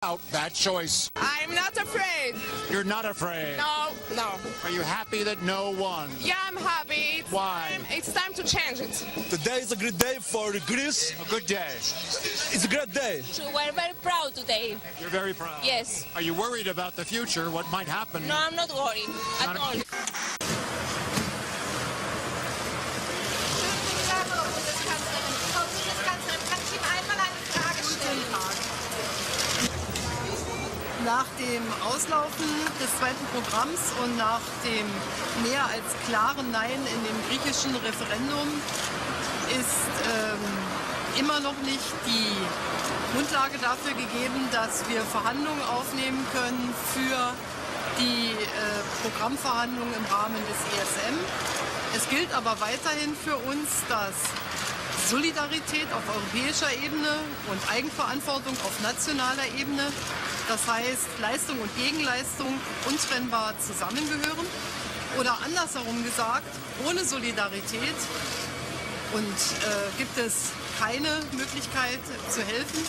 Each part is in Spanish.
That choice. I'm not afraid. You're not afraid. No, no. Are you happy that no won? Yeah, I'm happy. Why? It's time to change it. Today is a good day for Greece. A good day. It's a great day. We're very proud today. You're very proud. Yes. Are you worried about the future? What might happen? No, I'm not worried at all. Nach dem Auslaufen des zweiten Programms und nach dem mehr als klaren Nein in dem griechischen Referendum ist immer noch nicht die Grundlage dafür gegeben, dass wir Verhandlungen aufnehmen können für die Programmverhandlungen im Rahmen des ESM. Es gilt aber weiterhin für uns, dass Solidarität auf europäischer Ebene und Eigenverantwortung auf nationaler Ebene, das heißt Leistung und Gegenleistung, untrennbar zusammengehören. Oder andersherum gesagt, ohne Solidarität gibt es keine Möglichkeit zu helfen.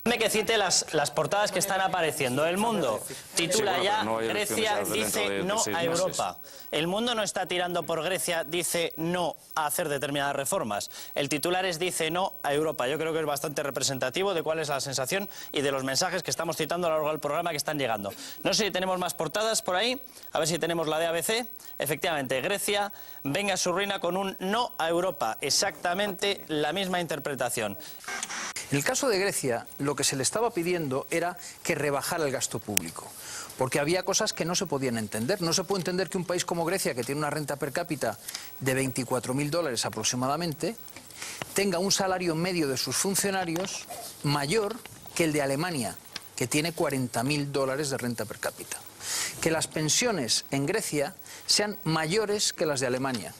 Déjame que cite las portadas que están apareciendo. El Mundo titula ya Grecia dice no a Europa. El Mundo no está tirando por Grecia, dice no a hacer determinadas reformas. El titular es dice no a Europa. Yo creo que es bastante representativo de cuál es la sensación y de los mensajes que estamos citando a lo largo del programa que están llegando. No sé si tenemos más portadas por ahí. A ver si tenemos la de ABC. Efectivamente, Grecia venga a su ruina con un no a Europa. Exactamente la misma interpretación. En el caso de Grecia, lo que se le estaba pidiendo era que rebajara el gasto público, porque había cosas que no se podían entender. No se puede entender que un país como Grecia, que tiene una renta per cápita de 24.000 dólares aproximadamente, tenga un salario medio de sus funcionarios mayor que el de Alemania, que tiene 40.000 dólares de renta per cápita. Que las pensiones en Grecia sean mayores que las de Alemania.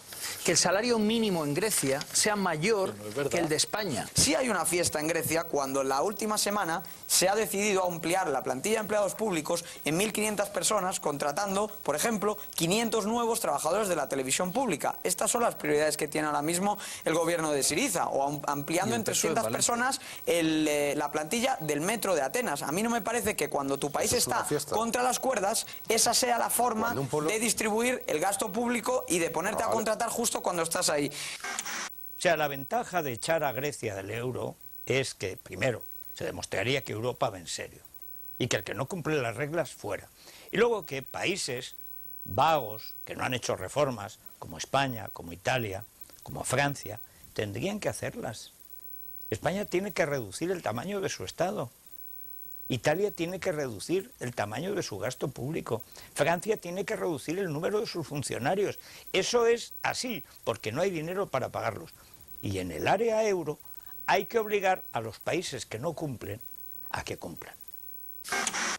Que el salario mínimo en Grecia sea mayor que el de España. Sí hay una fiesta en Grecia cuando en la última semana se ha decidido ampliar la plantilla de empleados públicos en 1.500 personas, contratando, por ejemplo, 500 nuevos trabajadores de la televisión pública. Estas son las prioridades que tiene ahora mismo el gobierno de Syriza, o ampliando en 300 personas la plantilla del metro de Atenas. A mí no me parece que cuando tu país está contra las cuerdas, esa sea la forma de distribuir el gasto público y de ponerte a contratar justo cuando estás ahí. O sea, la ventaja de echar a Grecia del euro es que, primero, se demostraría que Europa va en serio y que el que no cumple las reglas fuera. Y luego que países vagos, que no han hecho reformas, como España, como Italia, como Francia, tendrían que hacerlas. España tiene que reducir el tamaño de su Estado. Italia tiene que reducir el tamaño de su gasto público. Francia tiene que reducir el número de sus funcionarios. Eso es así, porque no hay dinero para pagarlos. Y en el área euro hay que obligar a los países que no cumplen a que cumplan.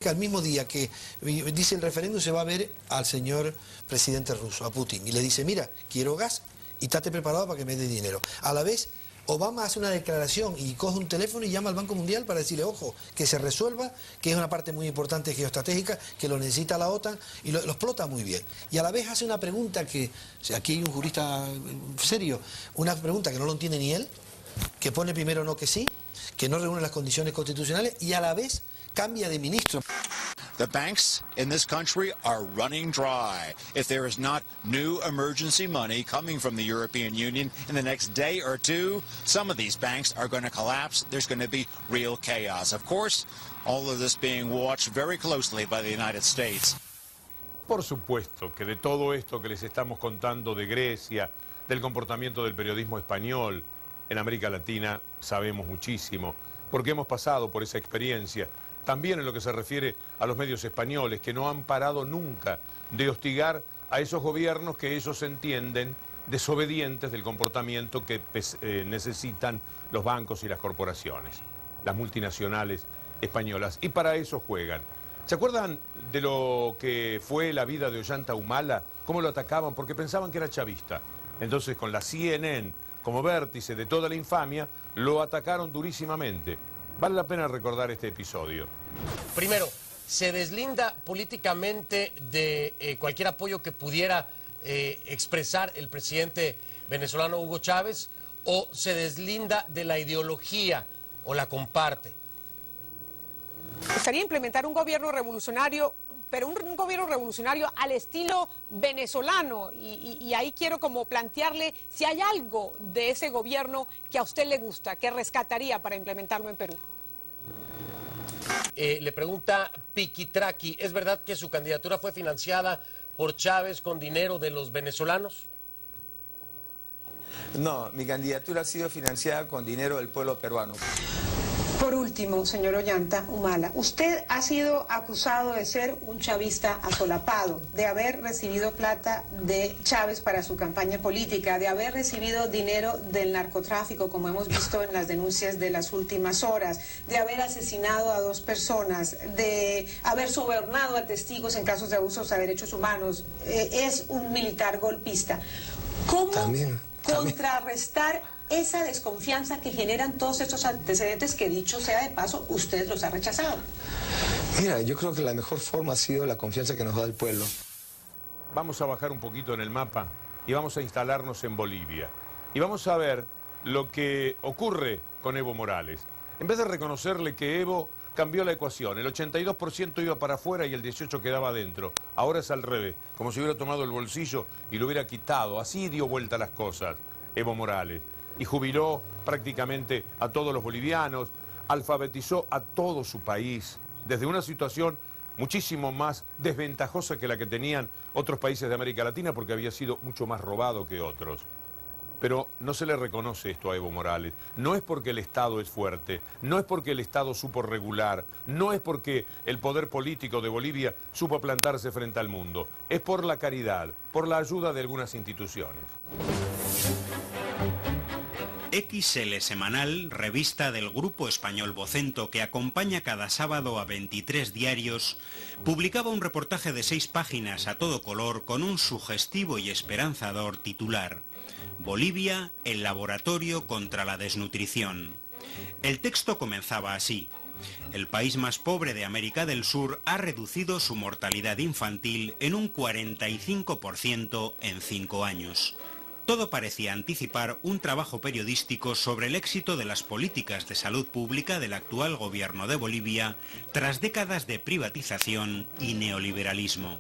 Al mismo día que dice el referéndum se va a ver al señor presidente ruso, a Putin, y le dice, mira, quiero gas y estate preparado para que me dé dinero. A la vez, Obama hace una declaración y coge un teléfono y llama al Banco Mundial para decirle, ojo, que se resuelva, que es una parte muy importante geoestratégica, que lo necesita la OTAN, y lo explota muy bien. Y a la vez hace una pregunta que, o sea, aquí hay un jurista serio, una pregunta que no lo entiende ni él, que pone primero no que sí, que no reúne las condiciones constitucionales, y a la vez cambia de ministro. The banks in this country are running dry. If there is not new emergency money coming from the European Union in the next day or two, some of these banks are going to collapse. There's going to be real chaos. Of course, all of this being watched very closely by the United States. Por supuesto que de todo esto que les estamos contando de Grecia, del comportamiento del periodismo español en América Latina, sabemos muchísimo, porque hemos pasado por esa experiencia. También en lo que se refiere a los medios españoles, que no han parado nunca de hostigar a esos gobiernos que ellos entienden desobedientes del comportamiento que necesitan los bancos y las corporaciones, las multinacionales españolas, y para eso juegan. ¿Se acuerdan de lo que fue la vida de Ollanta Humala? ¿Cómo lo atacaban? Porque pensaban que era chavista. Entonces, con la CNN como vértice de toda la infamia, lo atacaron durísimamente. Vale la pena recordar este episodio. Primero, se deslinda políticamente de cualquier apoyo que pudiera expresar el presidente venezolano Hugo Chávez, o se deslinda de la ideología o la comparte. Gustaría implementar un gobierno revolucionario, pero un gobierno revolucionario al estilo venezolano. Y ahí quiero como plantearle si hay algo de ese gobierno que a usted le gusta, que rescataría para implementarlo en Perú. Le pregunta Piquitraqui, ¿es verdad que su candidatura fue financiada por Chávez con dinero de los venezolanos? No, mi candidatura ha sido financiada con dinero del pueblo peruano. Por último, señor Ollanta Humala, usted ha sido acusado de ser un chavista asolapado, de haber recibido plata de Chávez para su campaña política, de haber recibido dinero del narcotráfico, como hemos visto en las denuncias de las últimas horas, de haber asesinado a 2 personas, de haber sobornado a testigos en casos de abusos a derechos humanos. Es un militar golpista. ¿Cómo contrarrestar esa desconfianza que generan todos estos antecedentes que, dicho sea de paso, usted los ha rechazado? Mira, yo creo que la mejor forma ha sido la confianza que nos da el pueblo. Vamos a bajar un poquito en el mapa y vamos a instalarnos en Bolivia. Y vamos a ver lo que ocurre con Evo Morales. En vez de reconocerle que Evo cambió la ecuación, el 82% iba para afuera y el 18% quedaba adentro. Ahora es al revés, como si hubiera tomado el bolsillo y lo hubiera quitado. Así dio vuelta las cosas Evo Morales. Y jubiló prácticamente a todos los bolivianos, alfabetizó a todo su país, desde una situación muchísimo más desventajosa que la que tenían otros países de América Latina, porque había sido mucho más robado que otros. Pero no se le reconoce esto a Evo Morales. No es porque el Estado es fuerte, no es porque el Estado supo regular, no es porque el poder político de Bolivia supo plantarse frente al mundo. Es por la caridad, por la ayuda de algunas instituciones. XL Semanal, revista del grupo español Vocento que acompaña cada sábado a 23 diarios, publicaba un reportaje de 6 páginas a todo color con un sugestivo y esperanzador titular: Bolivia, el laboratorio contra la desnutrición. El texto comenzaba así: el país más pobre de América del Sur ha reducido su mortalidad infantil en un 45% en 5 años. Todo parecía anticipar un trabajo periodístico sobre el éxito de las políticas de salud pública del actual gobierno de Bolivia tras décadas de privatización y neoliberalismo.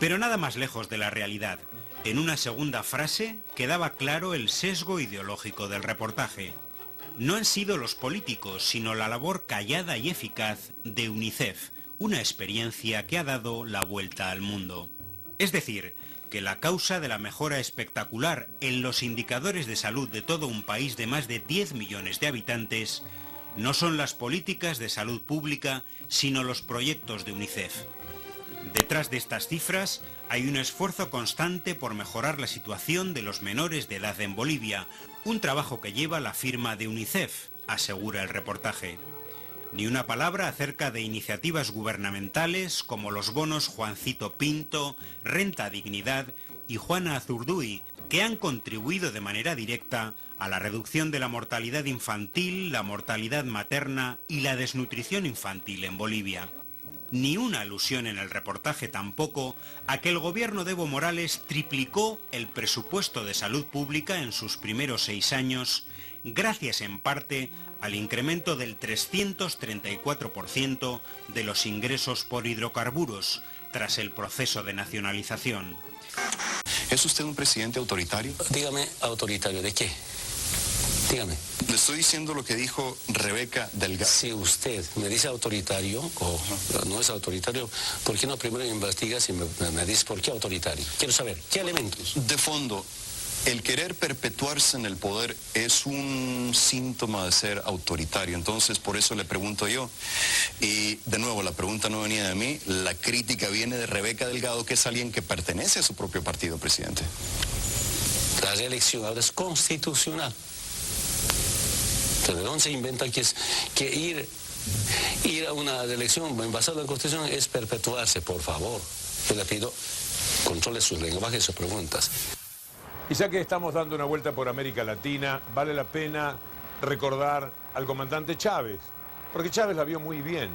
Pero nada más lejos de la realidad. En una segunda frase quedaba claro el sesgo ideológico del reportaje. No han sido los políticos, sino la labor callada y eficaz de UNICEF, una experiencia que ha dado la vuelta al mundo. Es decir, que la causa de la mejora espectacular en los indicadores de salud de todo un país de más de 10 millones de habitantes no son las políticas de salud pública, sino los proyectos de UNICEF. Detrás de estas cifras hay un esfuerzo constante por mejorar la situación de los menores de edad en Bolivia, un trabajo que lleva la firma de UNICEF, asegura el reportaje. Ni una palabra acerca de iniciativas gubernamentales como los bonos Juancito Pinto, Renta Dignidad y Juana Azurduy, que han contribuido de manera directa a la reducción de la mortalidad infantil, la mortalidad materna y la desnutrición infantil en Bolivia. Ni una alusión en el reportaje tampoco a que el gobierno de Evo Morales triplicó el presupuesto de salud pública en sus primeros 6 años, gracias en parte al incremento del 334% de los ingresos por hidrocarburos tras el proceso de nacionalización. ¿Es usted un presidente autoritario? Dígame, ¿autoritario de qué? Dígame. Le estoy diciendo lo que dijo Rebeca Delgado. Si usted me dice autoritario o no es autoritario, ¿por qué no primero investigas y me dice por qué autoritario? Quiero saber, ¿qué elementos? De fondo, el querer perpetuarse en el poder es un síntoma de ser autoritario. Entonces, por eso le pregunto yo. Y, de nuevo, la pregunta no venía de mí. La crítica viene de Rebeca Delgado, que es alguien que pertenece a su propio partido, presidente. La reelección ahora es constitucional. ¿De dónde se inventa que ir a una elección basada en la Constitución es perpetuarse? Por favor, yo le pido, controle sus lenguajes y sus preguntas. Y ya que estamos dando una vuelta por América Latina, vale la pena recordar al comandante Chávez, porque Chávez la vio muy bien.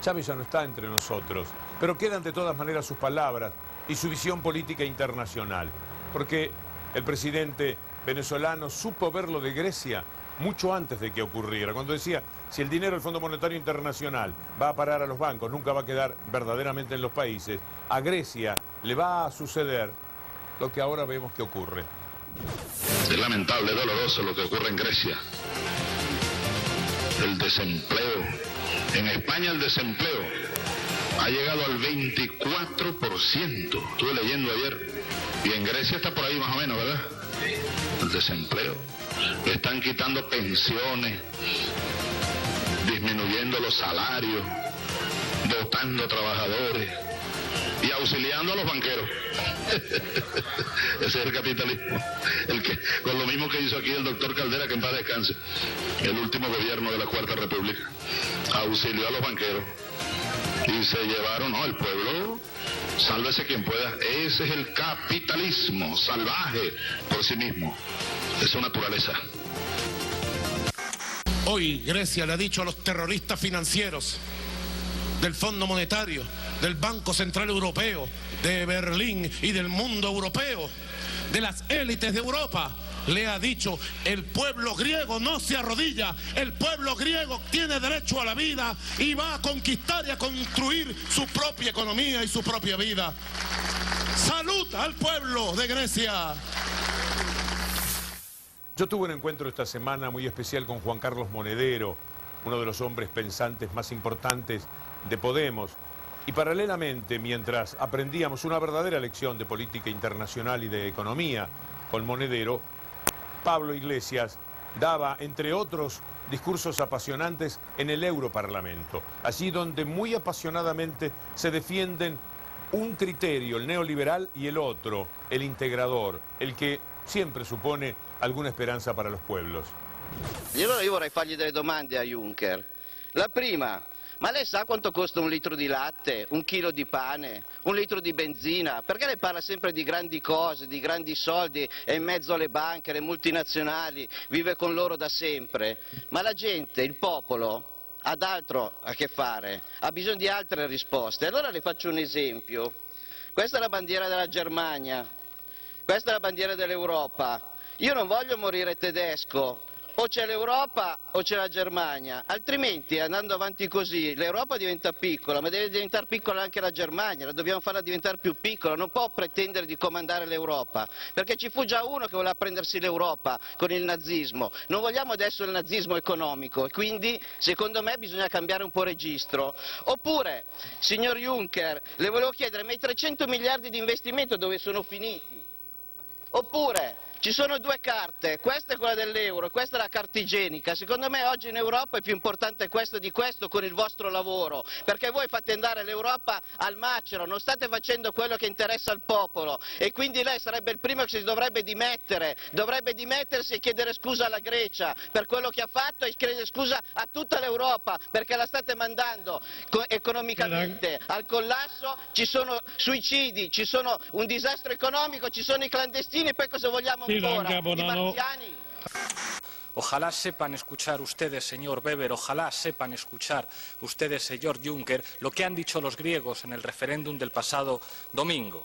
Chávez ya no está entre nosotros, pero quedan de todas maneras sus palabras y su visión política internacional, porque el presidente venezolano supo ver lo de Grecia mucho antes de que ocurriera, cuando decía, si el dinero del Fondo Monetario Internacional va a parar a los bancos, nunca va a quedar verdaderamente en los países, a Grecia le va a suceder lo que ahora vemos que ocurre. Es lamentable, es doloroso lo que ocurre en Grecia. El desempleo. En España el desempleo ha llegado al 24%. Estuve leyendo ayer. Y en Grecia está por ahí más o menos, ¿verdad? El desempleo. Le están quitando pensiones, disminuyendo los salarios, votando trabajadores y auxiliando a los banqueros. Ese es el capitalismo. Con lo mismo que hizo aquí el doctor Caldera, que en paz descanse, el último gobierno de la Cuarta República. Auxilió a los banqueros y se llevaron, el pueblo, sálvese quien pueda. Ese es el capitalismo salvaje por sí mismo. Es su naturaleza. Hoy Grecia le ha dicho a los terroristas financieros del Fondo Monetario, del Banco Central Europeo, de Berlín y del mundo europeo, de las élites de Europa, le ha dicho: el pueblo griego no se arrodilla, el pueblo griego tiene derecho a la vida y va a conquistar y a construir su propia economía y su propia vida. ¡Salud al pueblo de Grecia! Yo tuve un encuentro esta semana muy especial con Juan Carlos Monedero, uno de los hombres pensantes más importantes de Podemos. Y paralelamente, mientras aprendíamos una verdadera lección de política internacional y de economía con Monedero, Pablo Iglesias daba, entre otros, discursos apasionantes en el Europarlamento, allí donde muy apasionadamente se defienden un criterio, el neoliberal, y el otro, el integrador, el que siempre supone alguna speranza para los pueblos. E allora io vorrei fargli delle domande a Juncker. La prima: ma lei sa quanto costa un litro di latte, un chilo di pane, un litro di benzina? Perché lei parla sempre di grandi cose, di grandi soldi, è in mezzo alle banche, alle multinazionali, vive con loro da sempre? Ma la gente, il popolo, ha d'altro a che fare, ha bisogno di altre risposte. Allora le faccio un esempio. Questa è la bandiera della Germania, questa è la bandiera dell'Europa. Io non voglio morire tedesco. O c'è l'Europa o c'è la Germania, altrimenti andando avanti così l'Europa diventa piccola, ma deve diventare piccola anche la Germania, la dobbiamo farla diventare più piccola, non può pretendere di comandare l'Europa, perché ci fu già uno che voleva prendersi l'Europa con il nazismo, non vogliamo adesso il nazismo economico e quindi secondo me bisogna cambiare un po' registro. Oppure, signor Juncker, le volevo chiedere, ma i 300 miliardi di investimento dove sono finiti? Oppure, ci sono due carte, questa è quella dell'euro e questa è la carta igienica. Secondo me oggi in Europa è più importante questo di questo con il vostro lavoro, perché voi fate andare l'Europa al macero, non state facendo quello che interessa al popolo e quindi lei sarebbe il primo che si dovrebbe dimettersi e chiedere scusa alla Grecia per quello che ha fatto e chiedere scusa a tutta l'Europa perché la state mandando economicamente al collasso, ci sono suicidi, ci sono un disastro económico, ci sono i clandestini e poi cosa vogliamo? Ojalá sepan escuchar ustedes, señor Weber, ojalá sepan escuchar ustedes, señor Juncker, lo que han dicho los griegos en el referéndum del pasado domingo.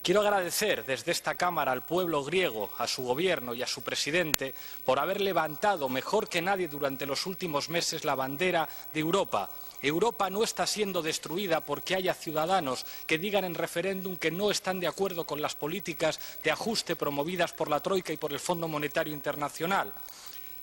Quiero agradecer desde esta Cámara al pueblo griego, a su gobierno y a su presidente por haber levantado mejor que nadie durante los últimos meses la bandera de Europa. Europa no está siendo destruida porque haya ciudadanos que digan en referéndum que no están de acuerdo con las políticas de ajuste promovidas por la Troika y por el Fondo Monetario Internacional.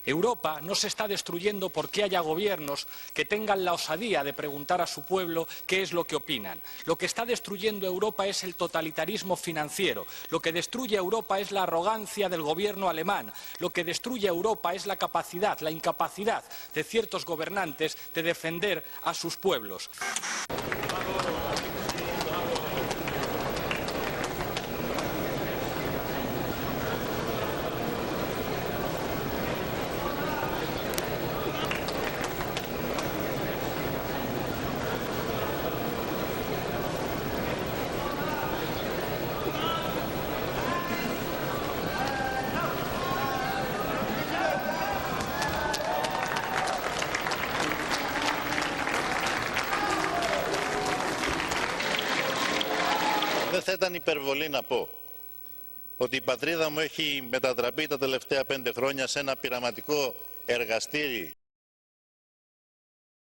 Europa no se está destruyendo porque haya gobiernos que tengan la osadía de preguntar a su pueblo qué es lo que opinan. Lo que está destruyendo Europa es el totalitarismo financiero. Lo que destruye Europa es la arrogancia del gobierno alemán. Lo que destruye Europa es la capacidad, la incapacidad de ciertos gobernantes de defender a sus pueblos. Δεν θα ήταν υπερβολή να πω ότι η πατρίδα μου έχει μετατραπεί τα τελευταία 5 χρόνια σε ένα πειραματικό εργαστήρι